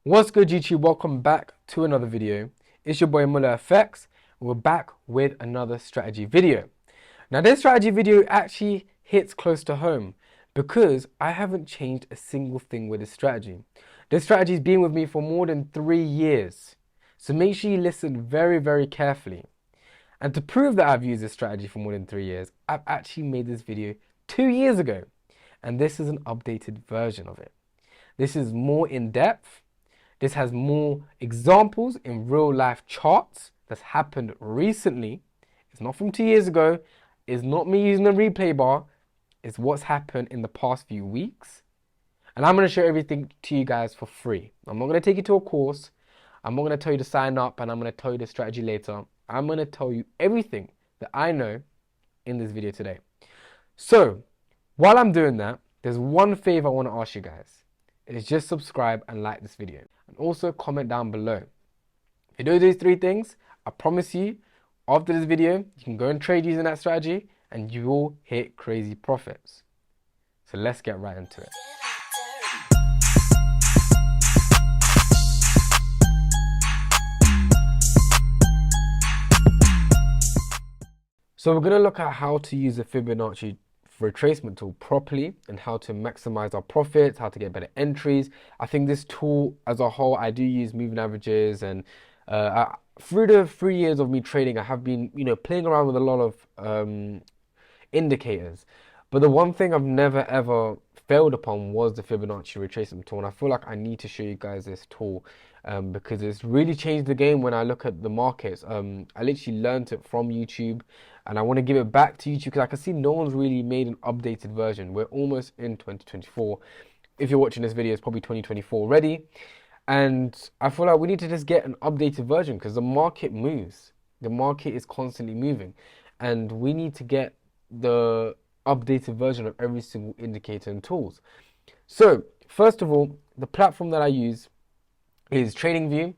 What's good, YouTube? Welcome back to another video. It's your boy Muller FX. We're back with another strategy video. Now this strategy video actually hits close to home because I haven't changed a single thing with this strategy. This strategy's been with me for more than 3 years. So make sure you listen very carefully. And to prove that I've used this strategy for more than 3 years, I've actually made this video 2 years ago. And this is an updated version of it. This is more in depth. This has more examples in real life charts that's happened recently. It's not from 2 years ago. It's not me using a replay bar. It's what's happened in the past few weeks. And I'm going to show everything to you guys for free. I'm not going to take you to a course. I'm not going to tell you to sign up and I'm going to tell you the strategy later. I'm going to tell you everything that I know in this video today. So while I'm doing that, there's one favor I want to ask you guys. Is just subscribe and like this video. And also comment down below. If you do these 3 things, I promise you, after this video, you can go and trade using that strategy and you will hit crazy profits. So let's get right into it. So we're going to look at how to use the Fibonacci Retracement tool properly and how to maximize our profits, how to get better entries. I think this tool as a whole, I do use moving averages, and through the 3 years of me trading, I have been, playing around with a lot of indicators. But the one thing I've never ever failed upon was the Fibonacci Retracement tool, and I feel like I need to show you guys this tool because it's really changed the game when I look at the markets. I literally learned it from YouTube, and I want to give it back to YouTube because I can see no one's really made an updated version. We're almost in 2024. If you're watching this video, it's probably 2024 already. And I feel like we need to just get an updated version because the market moves. The market is constantly moving. And we need to get the updated version of every single indicator and tools. So, first of all, the platform that I use is TradingView.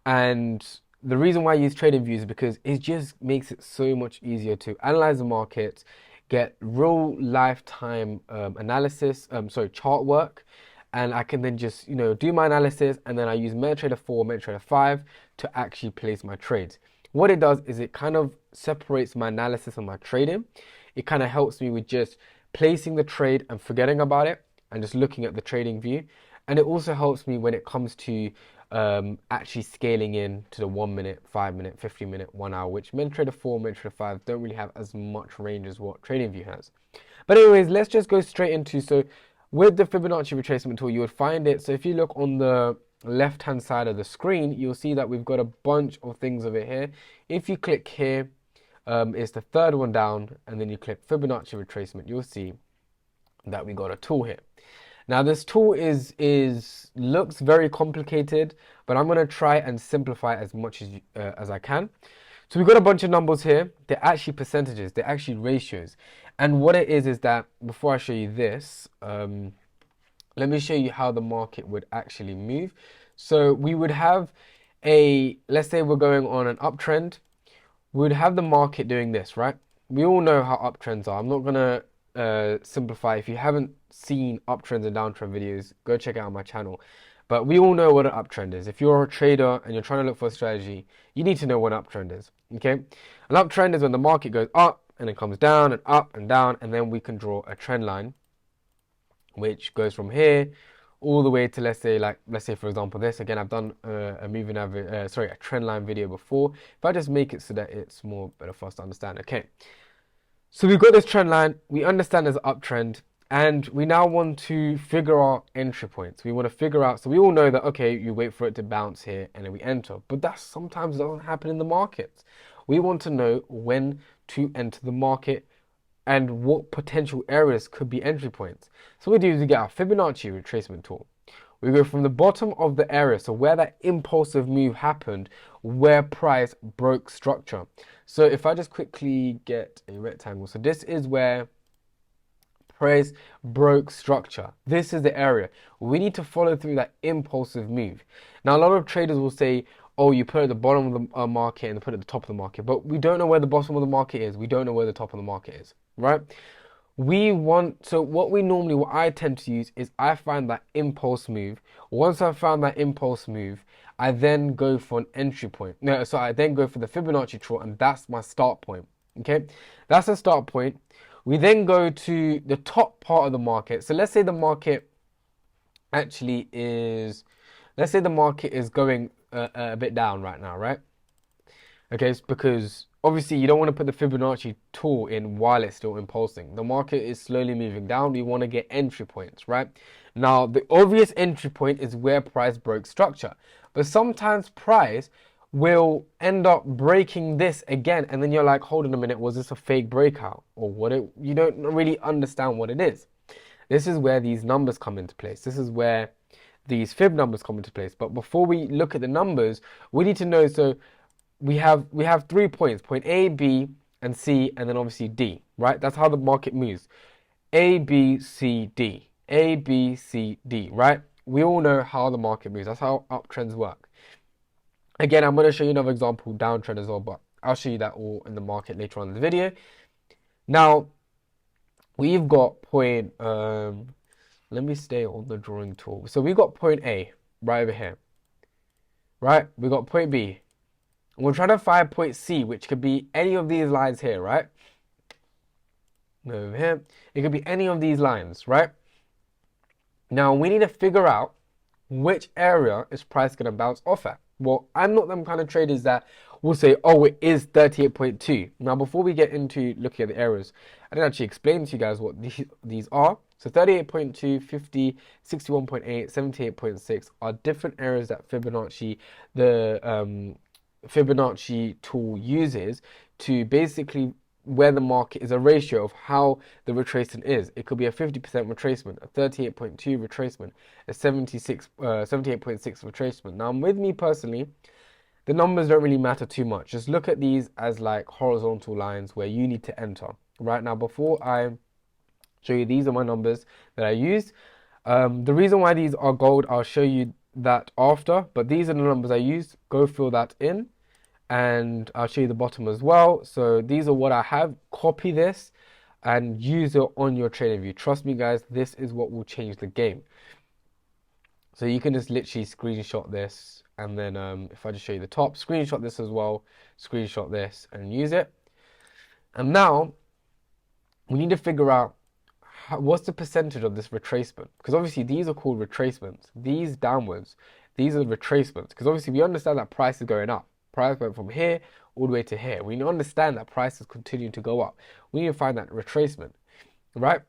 And the reason why I use TradingView is because it just makes it so much easier to analyze the market, get real lifetime analysis, chart work, and I can then just, do my analysis, and then I use MetaTrader 4, MetaTrader 5 to actually place my trades. What it does is it kind of separates my analysis and my trading. It kind of helps me with just placing the trade and forgetting about it and just looking at the trading view. And it also helps me when it comes to actually scaling in to the 1 minute, 5 minute, 15 minute, 1 hour, which MetaTrader 4, MetaTrader 5 don't really have as much range as what TradingView has. But anyways, let's just go straight into, so with the Fibonacci Retracement tool, you would find it. So if you look on the left hand side of the screen, you'll see that we've got a bunch of things over here. If you click here, it's the third one down, and then you click Fibonacci Retracement, you'll see that we got a tool here. Now this tool looks very complicated, but I'm going to try and simplify it as much as I can. So we've got a bunch of numbers here. They're actually percentages, they're actually ratios. And what it is that, before I show you this, let me show you how the market would actually move. So we would have let's say we're going on an uptrend. We would have the market doing this, right? We all know how uptrends are. I'm not going to simplify. If you haven't seen uptrends and downtrend videos, go check it out on my channel. But we all know what an uptrend is. If you're a trader and you're trying to look for a strategy, you need to know what an uptrend is, okay? An uptrend is when the market goes up and it comes down and up and down, and then we can draw a trend line, which goes from here all the way to, let's say for example this. Again, I've done a trend line video before. If I just make it so that it's more better for us to understand. Okay, so we've got this trend line. We understand there's an uptrend, and we now want to figure out entry points. We want to figure out, so we all know that, okay, you wait for it to bounce here and then we enter, but that sometimes doesn't happen in the markets. We want to know when to enter the market and what potential areas could be entry points. So what we do is we get our Fibonacci Retracement tool. We go from the bottom of the area, so where that impulsive move happened, where price broke structure. So if I just quickly get a rectangle, so this is where price broke structure. This is the area. We need to follow through that impulsive move. Now, a lot of traders will say, oh, you put it at the bottom of the market and put it at the top of the market, but we don't know where the bottom of the market is. We don't know where the top of the market is, right? what I tend to use is I find that impulse move. Once I've found that impulse move, I then go for an entry point. No, so I then go for the Fibonacci chart, and that's my start point. Okay, that's the start point. We then go to the top part of the market. So let's say the market actually is, let's say the market is going a bit down right now, right? Okay, it's because obviously you don't want to put the Fibonacci tool in while it's still impulsing. The market is slowly moving down. We want to get entry points, right? Now, the obvious entry point is where price broke structure. But sometimes price will end up breaking this again, and then you're like, hold on a minute, was this a fake breakout? Or what it, you don't really understand what it is. This is where these numbers come into place. This is where these fib numbers come into place. But before we look at the numbers, we need to know, so we have 3 points, point A, B, and C, and then obviously D, right? That's how the market moves. A, B, C, D. A, B, C, D, right? We all know how the market moves. That's how uptrends work. Again, I'm going to show you another example, downtrend as well, but I'll show you that all in the market later on in the video. Now, we've got point, let me stay on the drawing tool. So we've got point A right over here, right? We got point B. And we're trying to find point C, which could be any of these lines here, right? Over here. It could be any of these lines, right? Now, we need to figure out which area is price going to bounce off at. Well, I'm not them kind of traders that will say, oh, it is 38.2. Now, before we get into looking at the areas, I didn't actually explain to you guys what these are. So 38.2, 50, 61.8, 78.6 are different areas that Fibonacci, the Fibonacci tool uses to basically where the market is a ratio of how the retracement is. It could be a 50% retracement, a 38.2 retracement, a 78.6 retracement. Now, with me personally, the numbers don't really matter too much. Just look at these as like horizontal lines where you need to enter. Right now, before I show you, these are my numbers that I use. The reason why these are gold, I'll show you that after, but these are the numbers I use. Go fill that in. And I'll show you the bottom as well. So these are what I have. Copy this and use it on your trading view. Trust me, guys, this is what will change the game. So you can just literally screenshot this, and then if I just show you the top, screenshot this as well, screenshot this and use it. And now we need to figure out what's the percentage of this retracement, because obviously these are called retracements. These downwards, these are the retracements, because obviously we understand that price is going up. Price went from here all the way to here. We understand that prices continue to go up. We need to find that retracement, right?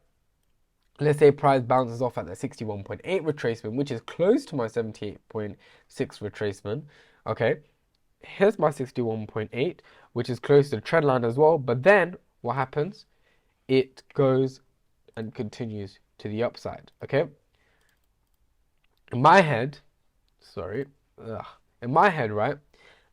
Let's say price bounces off at the 61.8 retracement, which is close to my 78.6 retracement. Okay, here's my 61.8, which is close to the trend line as well. But then what happens? It goes and continues to the upside. Okay, in my head, right?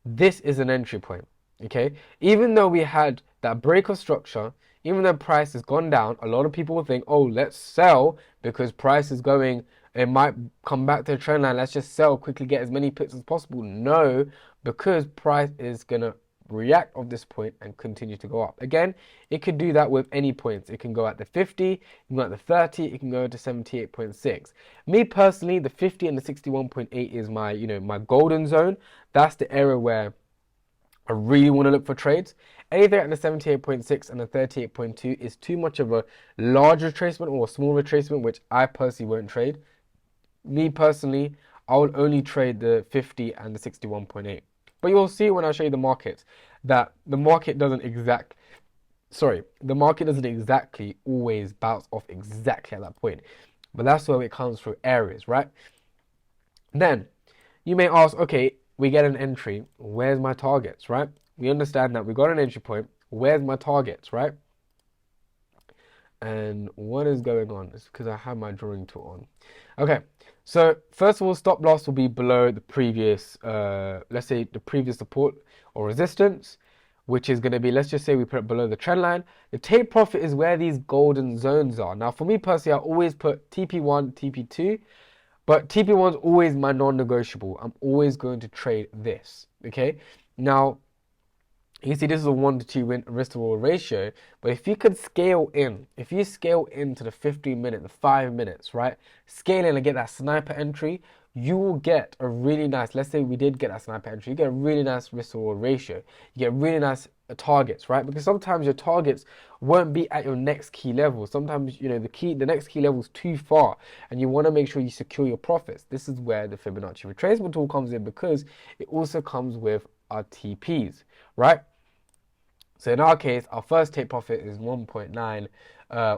This is an entry point, okay? Even though we had that break of structure, even though price has gone down, a lot of people will think, oh, let's sell because price is going, it might come back to the trend line. Let's just sell, quickly get as many pips as possible. No, because price is going to react off this point and continue to go up. Again, it could do that with any points. It can go at the 50, it can go at the 30, it can go to 78.6. Me personally, the 50 and the 61.8 is my, my golden zone. That's the area where I really want to look for trades. Anything at the 78.6 and the 38.2 is too much of a large retracement or a small retracement, which I personally won't trade. Me personally, I will only trade the 50 and the 61.8. But you'll see when I show you the markets that the market doesn't exactly always bounce off exactly at that point. But that's where it comes through areas, right? Then you may ask, okay, we get an entry, where's my targets, right? We understand that we got an entry point, where's my targets, right? And what is going on? It's because I have my drawing tool on. Okay, so first of all, stop loss will be below the previous, let's say the previous support or resistance, which is going to be, let's just say we put it below the trend line. The take profit is where these golden zones are. Now, for me personally, I always put TP1, TP2, but TP1 is always my non-negotiable. I'm always going to trade this, okay? Now, You can see this is a 1 to 2 risk to reward ratio, but if you could scale in, if you scale into the 15 minute, the 5 minutes, right? Scale in and get that sniper entry, you will get a really nice, let's say we did get that sniper entry, you get a really nice risk to reward ratio. You get really nice targets, right? Because sometimes your targets won't be at your next key level. Sometimes, you know, the next key level is too far and you want to make sure you secure your profits. This is where the Fibonacci retracement tool comes in, because it also comes with our TPs, right? So in our case, our first take profit is 1.9,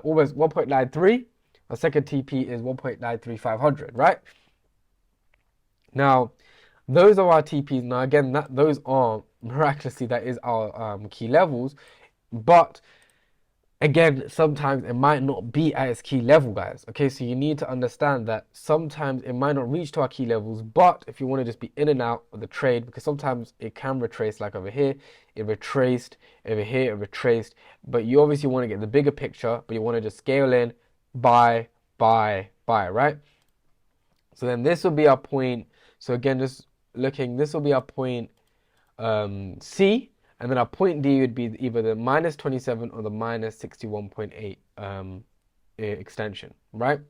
almost 1.93. Our second TP is 1.93500, right? Now, those are our TPs. Now, again, those are miraculously, that is our key levels. But again, sometimes it might not be at its key level, guys. Okay, so you need to understand that sometimes it might not reach to our key levels, but if you want to just be in and out of the trade, because sometimes it can retrace, like over here, it retraced, over here, it retraced, but you obviously want to get the bigger picture, but you want to just scale in, buy, right? So then this will be our point. So again, just looking, this will be our point C, and then our point D would be either the minus 27 or the minus 61.8 extension, right?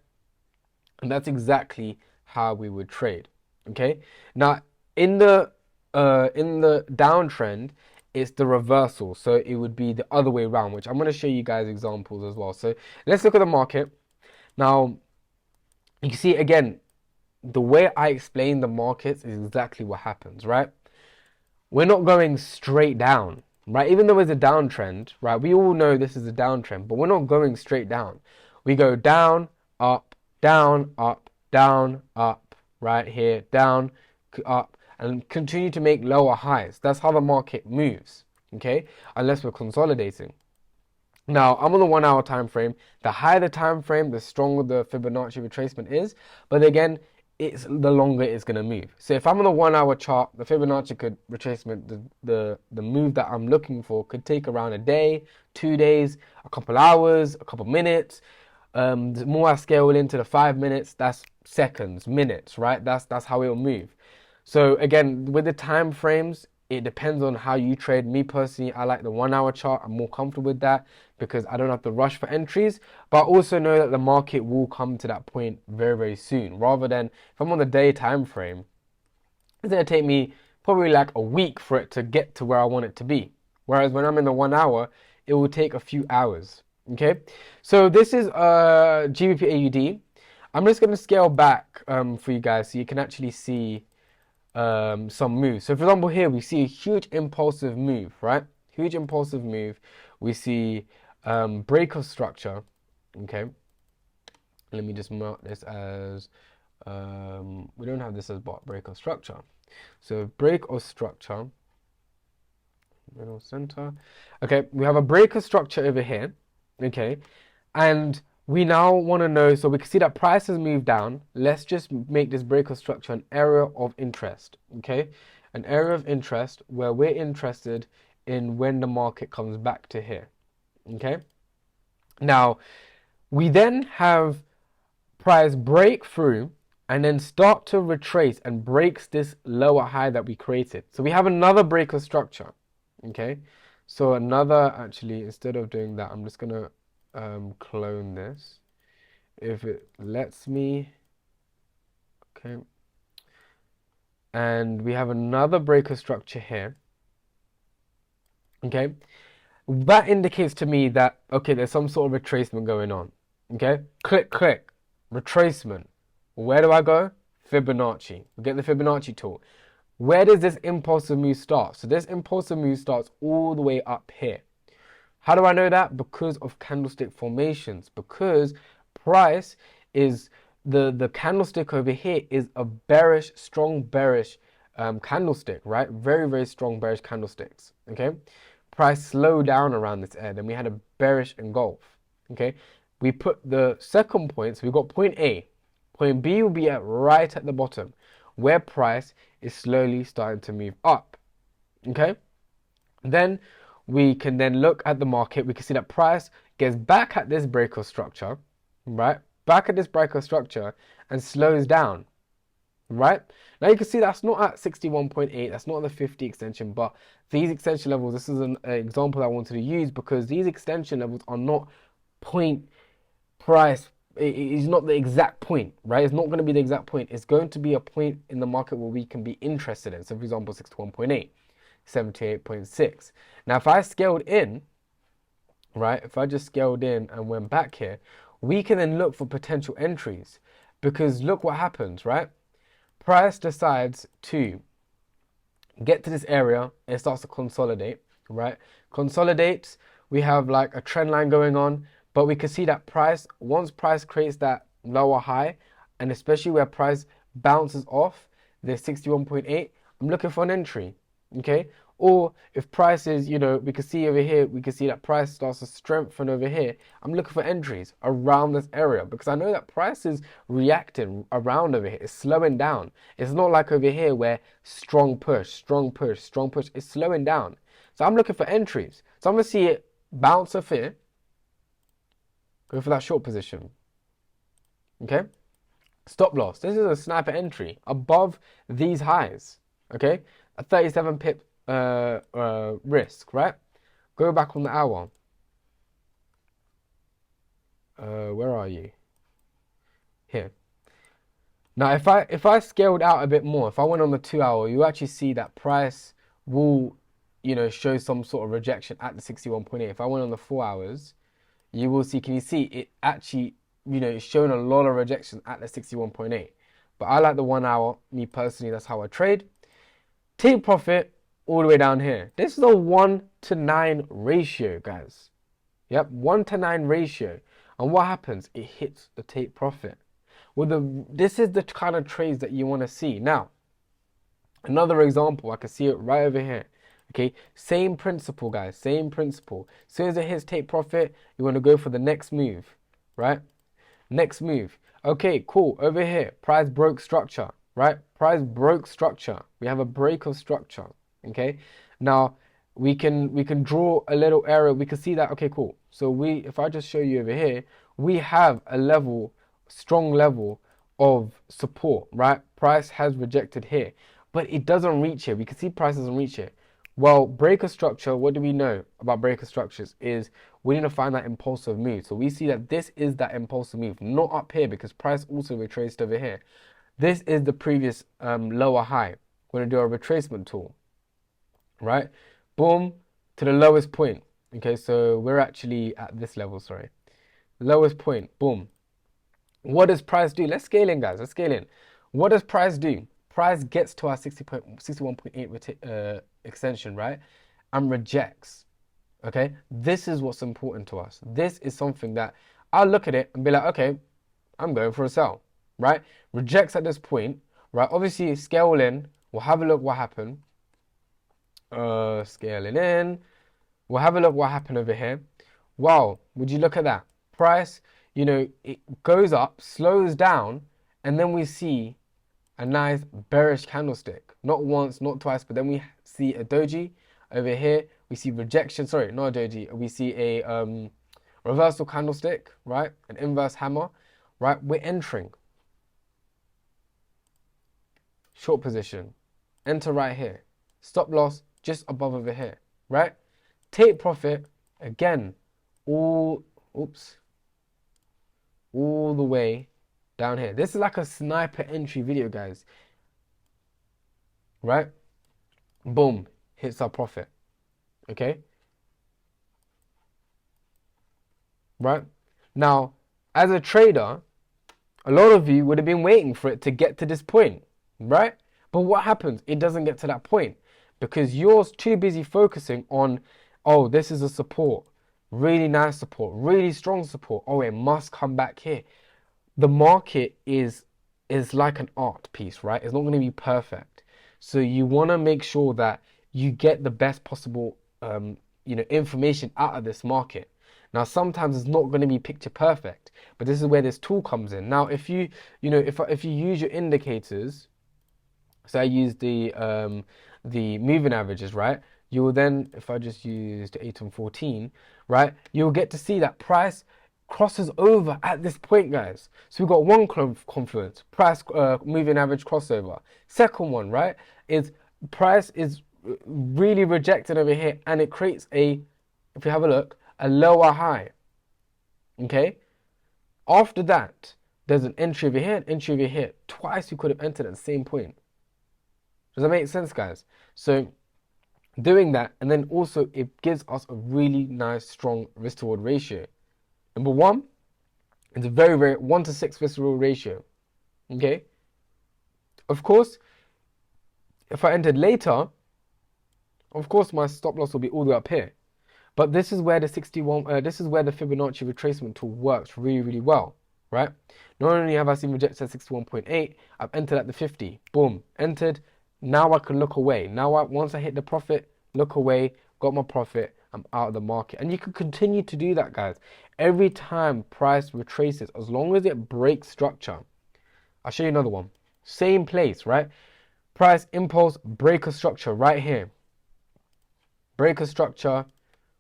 And that's exactly how we would trade. Okay. Now in the downtrend, it's the reversal. So it would be the other way around, which I'm going to show you guys examples as well. So let's look at the market. Now you can see again, the way I explain the markets is exactly what happens, right? We're not going straight down, right? Even though it's a downtrend, right? We all know this is a downtrend, but we're not going straight down. We go down, up, down, up, down, up, right here, down, up, and continue to make lower highs. That's how the market moves, okay? Unless we're consolidating. Now, I'm on the 1 hour time frame. The higher the time frame, the stronger the Fibonacci retracement is. But again, it's the longer it's going to move. So if I'm on the 1 hour chart, the Fibonacci retracement, the move that I'm looking for could take around a day, 2 days, a couple hours, a couple minutes. The more I scale into the 5 minutes, that's seconds, minutes, right? That's how it'll move. So again, with the time frames, it depends on how you trade. Me personally, I like the 1 hour chart. I'm more comfortable with that because I don't have to rush for entries. But I also know that the market will come to that point very, very soon. Rather than if I'm on the day time frame, it's going to take me probably like a week for it to get to where I want it to be. Whereas when I'm in the 1 hour, it will take a few hours. Okay, so this is GBP AUD. I'm just going to scale back for you guys so you can actually see some moves. So for example, here we see a huge impulsive move, right? Huge impulsive move. We see break of structure. Okay, let me just mark this as we don't have this as break of structure. So break of structure, middle center. Okay, we have a break of structure over here. Okay, and we now want to know, so we can see that price has moved down. Let's just make this break of structure an area of interest, okay? An area of interest where we're interested in when the market comes back to here, okay? Now, we then have price break through and then start to retrace and breaks this lower high that we created. So we have another break of structure, okay? So another, actually, instead of doing that, I'm just going to clone this if it lets me. Okay, and we have another breaker structure here. Okay, that indicates to me that okay, there's some sort of retracement going on. Okay, click retracement. Where do I go? Fibonacci. We get the Fibonacci tool. Where does this impulsive move start? So this impulsive move starts all the way up here. How do I know that? Because of candlestick formations. Because price is the candlestick over here is a bearish, strong bearish candlestick, right? Very, very strong bearish candlesticks. Okay, price slowed down around this area. Then we had a bearish engulf. Okay, we put the second point. So we got point A. Point B will be right at the bottom, where price is slowly starting to move up. Okay, then we can then look at the market. We can see that price gets back at this breaker structure, right? Back at this breaker structure and slows down. right? Now you can see that's not at 61.8, that's not the 50 extension, but these extension levels, this is an example I wanted to use because these extension levels are not point price. It is not the exact point, right? It's not going to be the exact point. It's going to be a point in the market where we can be interested in. So for example, 61.8, 78.6. Now if I scaled in, right? If I just scaled in and went back here, we can then look for potential entries because look what happens, right? Price decides to get to this area and it starts to consolidate, right? Consolidates, we have like a trend line going on, but we can see that price, once price creates that lower high, and especially where price bounces off the 61.8, I'm looking for an entry, okay? Or if price is, we can see over here, we can see that price starts to strengthen over here. I'm looking for entries around this area because I know that price is reacting around over here. It's slowing down. It's not like over here where strong push, strong push, strong push. It's slowing down. So I'm looking for entries. So I'm going to see it bounce off here. Go for that short position. Okay? Stop loss. This is a sniper entry above these highs. Okay? A 37 pip risk, right? Go back on the hour. Where are you? Here. Now, if I scaled out a bit more, if I went on the 2 hour, you actually see that price will, show some sort of rejection at the 61.8. If I went on the 4 hours, you will see, can you see it actually, it's showing a lot of rejection at the 61.8. But I like the 1 hour, me personally, that's how I trade. Take profit all the way down here. This is a 1-to-9 ratio, guys. Yep, 1-to-9 ratio. And what happens? It hits the take profit. Well, this is the kind of trades that you want to see. Now, another example, I can see it right over here. Okay, same principle, guys, same principle. As soon as it hits take profit, you want to go for the next move, right? Next move. Okay, cool. Over here, price broke structure, right? Price broke structure. We have a break of structure, okay? Now, we can draw a little area. We can see that, okay, cool. So if I just show you over here, we have a level, strong level of support, right? Price has rejected here, but it doesn't reach here. We can see price doesn't reach here. Well, breaker structure, what do we know about breaker structures is we need to find that impulsive move. So we see that this is that impulsive move, not up here because price also retraced over here. This is the previous lower high. We're going to do a retracement tool, right? Boom, to the lowest point. Okay, so we're actually at this level, sorry. Lowest point, boom. What does price do? Let's scale in, guys. Let's scale in. What does price do? Price gets to our 61.8 extension, right? And rejects. Okay? This is what's important to us. This is something that I'll look at it and be like, okay, I'm going for a sell, right? Rejects at this point, right? Obviously, scale in. We'll have a look what happened. Scaling in. We'll have a look what happened over here. Wow, would you look at that? Price, it goes up, slows down, and then we see a nice bearish candlestick. Not once, not twice, but then we see a doji over here. We see rejection. Sorry, not a doji. We see a reversal candlestick, right? An inverse hammer, right? We're entering. Short position. Enter right here. Stop loss just above over here, right? Take profit again. All the way down here. This is like a sniper entry video, guys. Right? Boom. Hits our profit. Okay? Right? Now, as a trader, a lot of you would have been waiting for it to get to this point. Right? But what happens? It doesn't get to that point because you're too busy focusing on, oh, this is a support. Really nice support. Really strong support. Oh, it must come back here. The market is like an art piece, right? It's not going to be perfect. So you want to make sure that you get the best possible, information out of this market. Now, sometimes it's not going to be picture perfect, but this is where this tool comes in. Now, if you use your indicators, so I use the moving averages, right? You will then, if I just use the 8 and 14, right, you'll get to see that price crosses over at this point, guys. So we've got one confluence, price moving average crossover. Second one, right, is price is really rejected over here, and it creates a, if you have a look, a lower high. Okay. After that, there's an entry over here, an entry over here. Twice we could have entered at the same point. Does that make sense, guys? So doing that, and then also it gives us a really nice, strong risk to reward ratio. Number one, it's a very, very 1-to-6 risk to reward ratio. Okay. Of course, if I entered later, of course my stop loss will be all the way up here. But this is where the this is where the Fibonacci retracement tool works really, really well, right? Not only have I seen rejected at 61.8, I've entered at the 50. Boom, entered. Now I can look away. Once I hit the profit, look away, got my profit, I'm out of the market. And you can continue to do that, guys. Every time price retraces, as long as it breaks structure. I'll show you another one. Same place, right? Price, impulse, break a structure right here. Break a structure.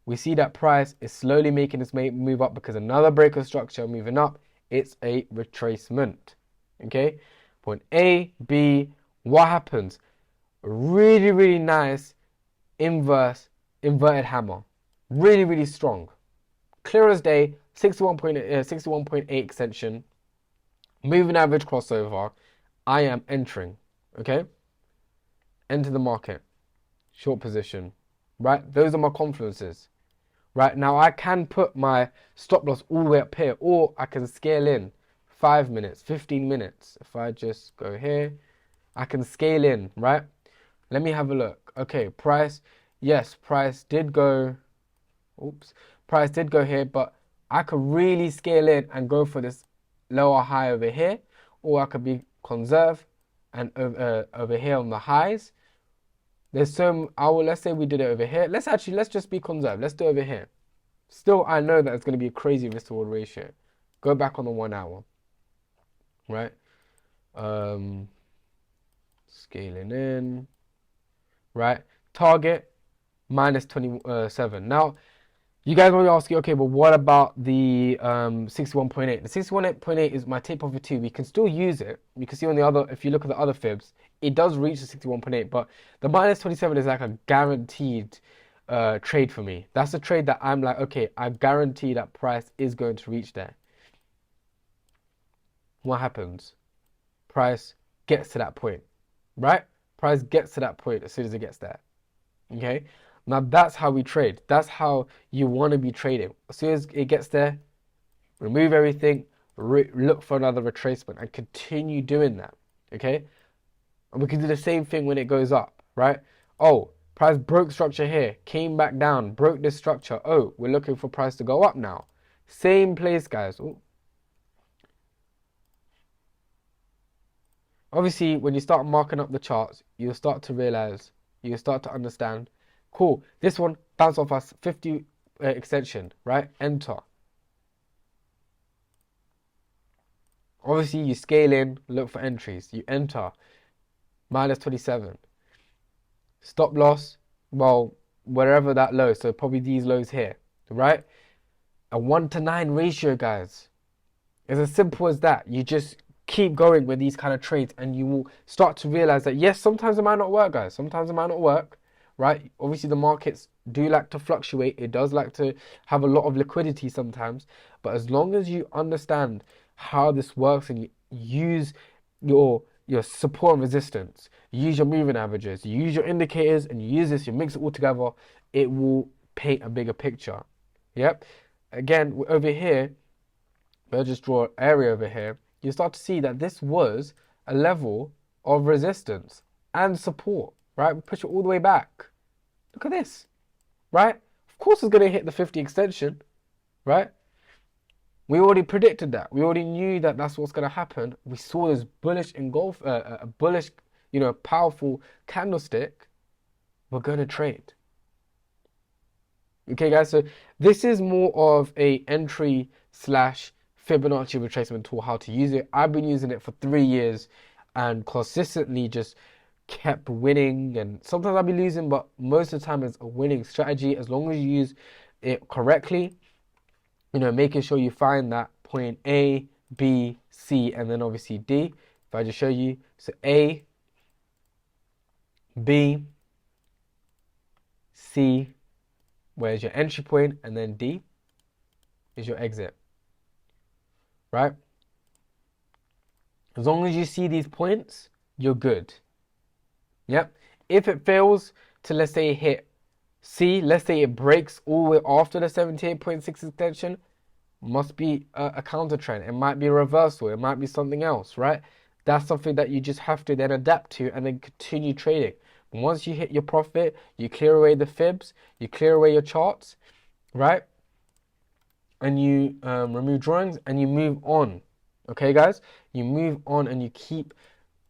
We see that price is slowly making its move up because another break of structure moving up. It's a retracement. Okay. Point A, B. What happens? Really, really nice inverted hammer. Really, really strong. Clear as day. 61.8 extension. Moving average crossover. I am entering. Okay. Enter the market. Short position. Right. Those are my confluences. Right, now I can put my stop loss all the way up here, or I can scale in 5 minutes, 15 minutes. If I just go here, I can scale in, right? Let me have a look. Okay, price, yes, price did go, price did go here, but I could really scale in and go for this lower high over here, or I could be conserve and over here on the highs. There's some, let's say we did it over here. Let's just be conserved. Let's do it over here. Still, I know that it's going to be a crazy risk to reward ratio. Go back on the 1 hour. Right? Scaling in. Right? Target, minus 27. Now, you guys will be asking, okay, but what about the 61.8? The 61.8 is my tape over 2. We can still use it. You can see on the other, if you look at the other fibs, it does reach the 61.8, but the minus 27 is like a guaranteed trade for me. That's a trade that I'm like, okay, I guarantee that price is going to reach there. What happens? Price gets to that point, right? Price gets to that point as soon as it gets there. Okay? Now that's how we trade. That's how you want to be trading. As soon as it gets there, remove everything, look for another retracement and continue doing that. Okay? And we can do the same thing when it goes up, right? Oh, price broke structure here, came back down, broke this structure. Oh, we're looking for price to go up now. Same place, guys. Ooh. Obviously, when you start marking up the charts, you'll start to realize, you'll start to understand. Cool. This one bounced off us 50 extension, right? Enter. Obviously, you scale in, look for entries. You enter. Minus 27. Stop loss, well, wherever that low. So probably these lows here, right? A 1-to-9 ratio, guys. It's as simple as that. You just keep going with these kind of trades and you will start to realize that, yes, sometimes it might not work, guys. Sometimes it might not work. Right? Obviously, the markets do like to fluctuate. It does like to have a lot of liquidity sometimes. But as long as you understand how this works and you use your support and resistance, you use your moving averages, you use your indicators, and you use this, you mix it all together, it will paint a bigger picture. Yep. Again, over here, I'll just draw an area over here. You start to see that this was a level of resistance and support. Right, we push it all the way back. Look at this, right? Of course it's going to hit the 50 extension, right? We already predicted that. We already knew that that's what's going to happen. We saw this bullish a bullish, powerful candlestick. We're going to trade. Okay, guys, so this is more of a entry / Fibonacci retracement tool, how to use it. I've been using it for 3 years and consistently just kept winning, and sometimes I'll be losing, but most of the time it's a winning strategy. As long as you use it correctly, making sure you find that point A, B, C, and then obviously D. If I just show you, so A, B, C, where's your entry point, and then D is your exit, right? As long as you see these points, you're good. Yep. If it fails to, let's say, hit C, let's say it breaks all the way after the 78.6 extension, must be a counter trend. It might be a reversal. It might be something else, right? That's something that you just have to then adapt to and then continue trading. Once you hit your profit, you clear away the fibs, you clear away your charts, right? And you remove drawings and you move on. Okay, guys? You move on and you keep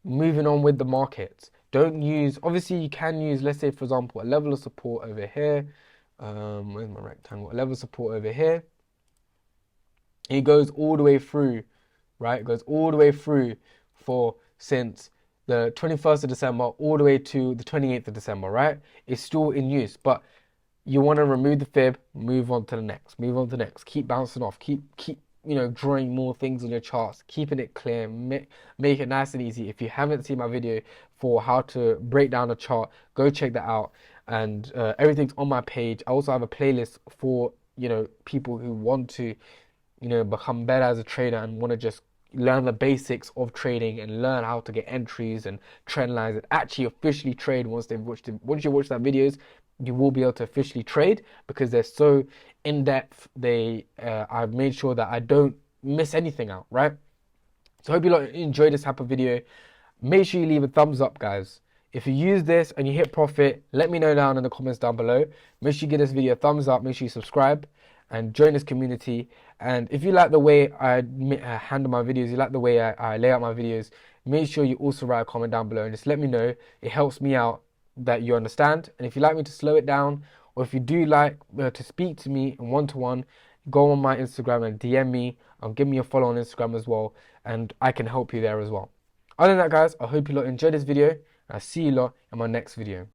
moving on with the markets. Don't use, obviously you can use, let's say, for example, a level of support over here. Where's my rectangle? A level of support over here. It goes all the way through, right? It goes all the way through since the 21st of December all the way to the 28th of December, right? It's still in use, but you want to remove the fib, move on to the next, move on to the next, keep bouncing off, keep drawing more things on your charts, keeping it clear, make it nice and easy. If you haven't seen my video for how to break down a chart, go check that out. And everything's on my page. I also have a playlist for people who want to become better as a trader and want to just learn the basics of trading and learn how to get entries and trend lines and actually officially trade. Once you watch that videos, you will be able to officially trade because they're so in depth. I've made sure that I don't miss anything out, right? So I hope you enjoyed this type of video. Make sure you leave a thumbs up, guys. If you use this and you hit profit, let me know down in the comments down below. Make sure you give this video a thumbs up. Make sure you subscribe and join this community. And if you like the way I handle my videos, you like the way I lay out my videos, make sure you also write a comment down below and just let me know. It helps me out that you understand. And if you like me to slow it down, or if you do like to speak to me one-to-one, go on my Instagram and DM me, or give me a follow on Instagram as well, and I can help you there as well. Other than that, guys, I hope you lot enjoyed this video. I'll see you lot in my next video.